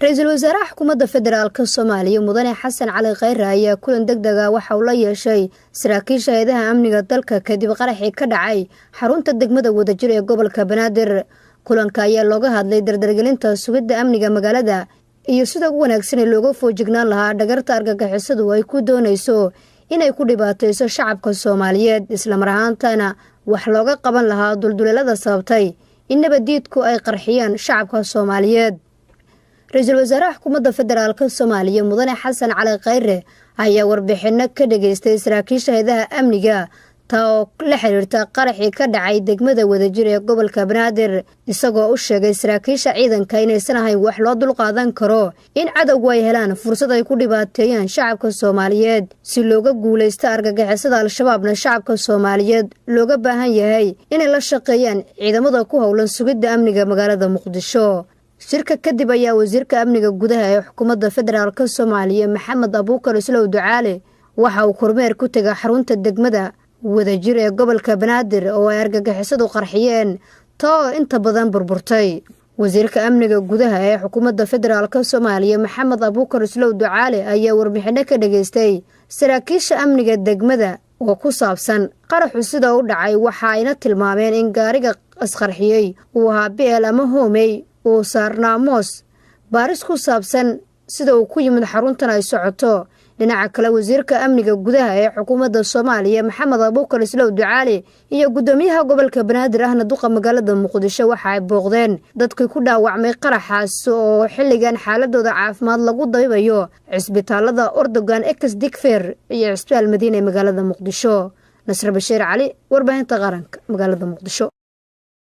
رئيس الوزراء حكومة فدرالka Soomaaliya mudane Xasan Cali Khayre ayaa kulan degdeg ah waxa uu la yeeshay saraakiisha hay'adaha amniga dalka kadib qaraxii ka dhacay xarunta degmada wadajir ee gobolka Banaadir. Kulanka ayaa looga hadlay dardargelinta sugidda amniga magaalada iyo sida ugu wanaagsan ee looga foojignaan lahaa dhagarta argagixisadu ay ku doonayso inay ku dhibaatayso shacabka Soomaaliyeed isla mar ahaantaana wax looga qaban lahaa dulduleelada sababtay in nabadiidku ay qarxiyaan shacabka Soomaaliyeed. رئيس الوزراء حكومة فدرالka Soomaaliya mudane Xasan Cali Khayre ayaa warbixino ka dhageystay saraakiisha hay'adaha amniga taa la xiriirta qaraxii ka dhacay degmada wadajir ee gobolka Banaadir isagoo u sheegay saraakiisha ciidanka inaysan ahayn wax loo dul qaadan karo in cadawgu ay helaan fursad ay ku dhibaateeyaan shacabka Soomaaliyeed si looga guuleysto argagixisada al-shabaabna shacabka Soomaaliyeed looga baahan yahay inay la shaqeeyaan ciidamada ku howlan sugidda amniga magaalada Muqdisho. shirka kadib ayaa wasiirka amniga gudaha ee xukuumadda federaalka Soomaaliya Maxamed Abuukar Islow Ducaale waxa uu kormeer ku tagay xarunta degmada wadajir ee gobolka Banaadir oo ay argagixisadu qarxiyeen too inta badan burburtay. wasiirka amniga gudaha ee xukuumadda federaalka Soomaaliya Maxamed Abuukar Islow Ducaale ayaa warbixino ka dhageystay saraakiisha amniga degmada oo ku saabsan qaraxu sida u dhacay waxa ayna tilmaameen in gaariga asqarxiyay uu ahaa BL ama Homey oo saarnaamos baaris ku saabsan sida uu ku yimid xaruntan ay socoto. dhinaca kale wasiirka amniga gudaha ee xukuumadda Soomaaliya Maxamed Abuukar Islow Ducaale iyo gudoomiyaha gobolka Banaadir ahna duqa magaalada Muqdisho waxa ay booqdeen dadkii ku dhaawacmay qaraxaas oo xilligan xaaladooda caafimaad lagu daybayo cisbitaalada Ordogan Ex Digfaar iyo Cisbitaal Madiina ee magaalada Muqdisho. Nasr Bashiir Cali, warbaahinta qaranka magaalada Muqdisho.